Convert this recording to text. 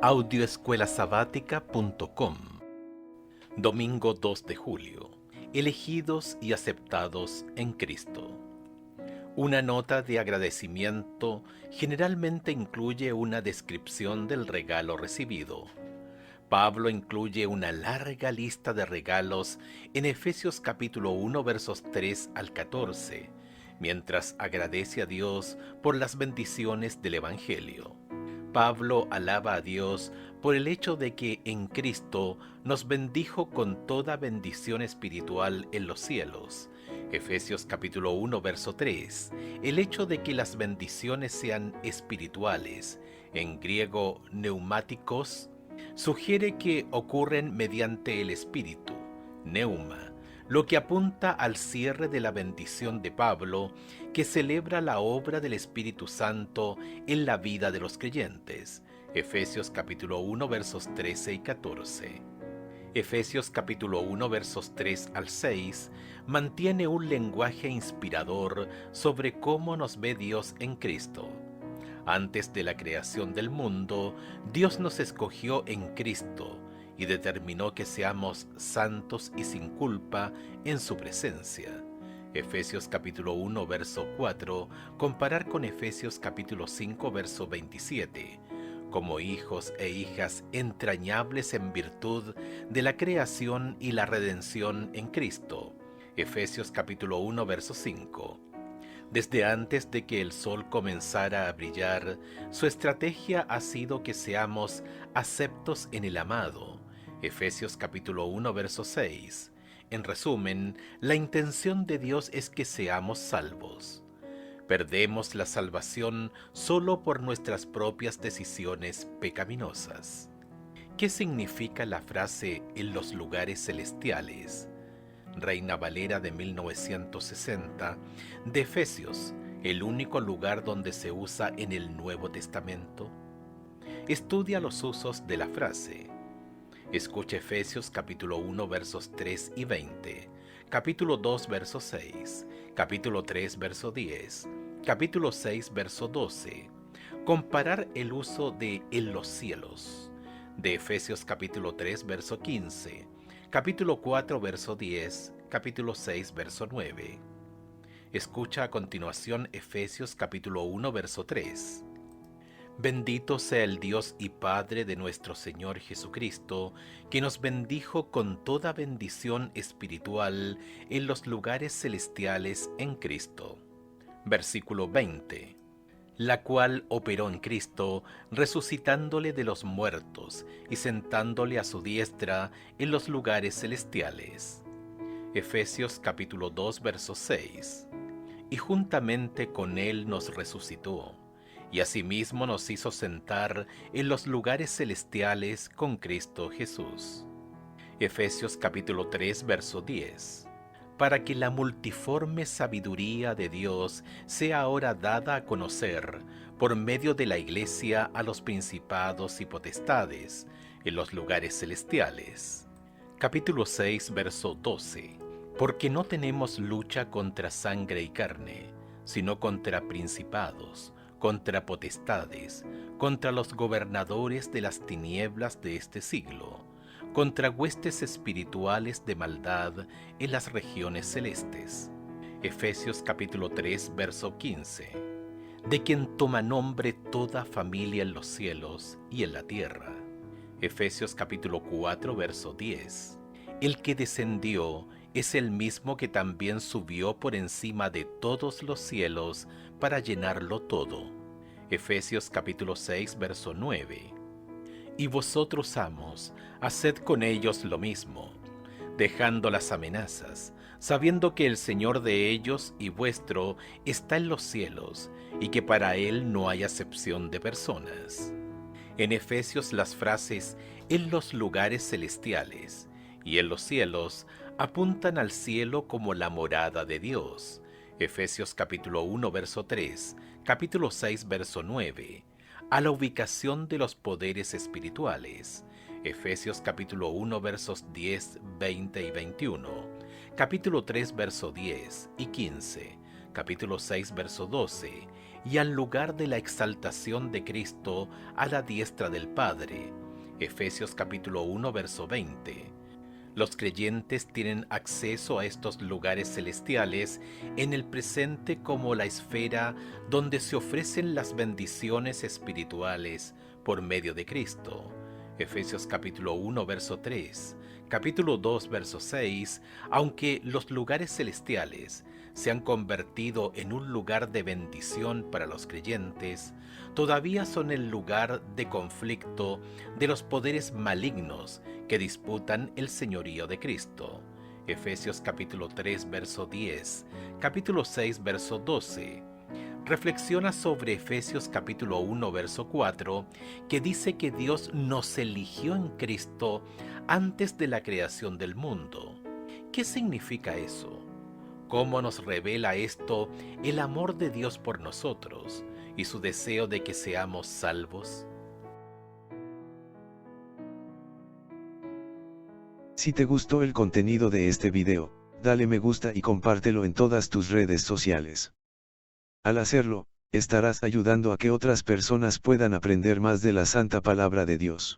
Audioescuelasabática.com. Domingo 2 de julio. Elegidos y aceptados en Cristo. Una nota de agradecimiento generalmente incluye una descripción del regalo recibido. Pablo incluye una larga lista de regalos en Efesios capítulo 1 versos 3 al 14, mientras agradece a Dios por las bendiciones del Evangelio. Pablo alaba a Dios por el hecho de que en Cristo nos bendijo con toda bendición espiritual en los cielos. Efesios capítulo 1 verso 3. El hecho de que las bendiciones sean espirituales, en griego neumáticos, sugiere que ocurren mediante el Espíritu, neuma, lo que apunta al cierre de la bendición de Pablo, que celebra la obra del Espíritu Santo en la vida de los creyentes. Efesios capítulo 1 versos 13 y 14. Efesios capítulo 1 versos 3 al 6 mantiene un lenguaje inspirador sobre cómo nos ve Dios en Cristo. Antes de la creación del mundo, Dios nos escogió en Cristo y determinó que seamos santos y sin culpa en su presencia. Efesios capítulo 1 verso 4, comparar con Efesios capítulo 5 verso 27, como hijos e hijas entrañables en virtud de la creación y la redención en Cristo. Efesios capítulo 1 verso 5. Desde antes de que el sol comenzara a brillar, su estrategia ha sido que seamos aceptos en el amado. Efesios capítulo 1 verso 6. En resumen, la intención de Dios es que seamos salvos. Perdemos la salvación solo por nuestras propias decisiones pecaminosas. ¿Qué significa la frase "en los lugares celestiales"? Reina Valera de 1960, de Efesios, el único lugar donde se usa en el Nuevo Testamento. Estudia los usos de la frase. Escucha Efesios capítulo 1 versos 3 y 20, capítulo 2 verso 6, capítulo 3 verso 10, capítulo 6 verso 12. Comparar el uso de "en los cielos" de Efesios capítulo 3 verso 15, capítulo 4 verso 10, capítulo 6 verso 9. Escucha a continuación Efesios capítulo 1 verso 3. Bendito sea el Dios y Padre de nuestro Señor Jesucristo, que nos bendijo con toda bendición espiritual en los lugares celestiales en Cristo. Versículo 20. La cual operó en Cristo, resucitándole de los muertos y sentándole a su diestra en los lugares celestiales. Efesios capítulo 2 verso 6. Y juntamente con él nos resucitó, y asimismo nos hizo sentar en los lugares celestiales con Cristo Jesús. Efesios capítulo 3 verso 10. Para que la multiforme sabiduría de Dios sea ahora dada a conocer por medio de la Iglesia a los principados y potestades en los lugares celestiales. Capítulo 6 verso 12. Porque no tenemos lucha contra sangre y carne, sino contra principados, contra potestades, contra los gobernadores de las tinieblas de este siglo, contra huestes espirituales de maldad en las regiones celestes. Efesios capítulo 3 verso 15. De quien toma nombre toda familia en los cielos y en la tierra. Efesios capítulo 4 verso 10. El que descendió es el mismo que también subió por encima de todos los cielos para llenarlo todo. Efesios capítulo 6 verso 9. Y vosotros, amos, haced con ellos lo mismo, dejando las amenazas, sabiendo que el Señor de ellos y vuestro está en los cielos, y que para Él no hay acepción de personas. En Efesios las frases "en los lugares celestiales" y "en los cielos" apuntan al cielo como la morada de Dios. Efesios capítulo 1 verso 3, capítulo 6 verso 9, a la ubicación de los poderes espirituales. Efesios capítulo 1 versos 10, 20 y 21, capítulo 3 verso 10 y 15, capítulo 6 verso 12, y al lugar de la exaltación de Cristo a la diestra del Padre. Efesios capítulo 1, verso 20. Los creyentes tienen acceso a estos lugares celestiales en el presente como la esfera donde se ofrecen las bendiciones espirituales por medio de Cristo. Efesios capítulo 1, verso 3, capítulo 2, verso 6, aunque los lugares celestiales se han convertido en un lugar de bendición para los creyentes, todavía son el lugar de conflicto de los poderes malignos que disputan el señorío de Cristo. Efesios capítulo 3, verso 10, capítulo 6, verso 12. Reflexiona sobre Efesios capítulo 1, verso 4, que dice que Dios nos eligió en Cristo antes de la creación del mundo. ¿Qué significa eso? ¿Cómo nos revela esto el amor de Dios por nosotros y su deseo de que seamos salvos? Si te gustó el contenido de este video, dale me gusta y compártelo en todas tus redes sociales. Al hacerlo, estarás ayudando a que otras personas puedan aprender más de la Santa Palabra de Dios.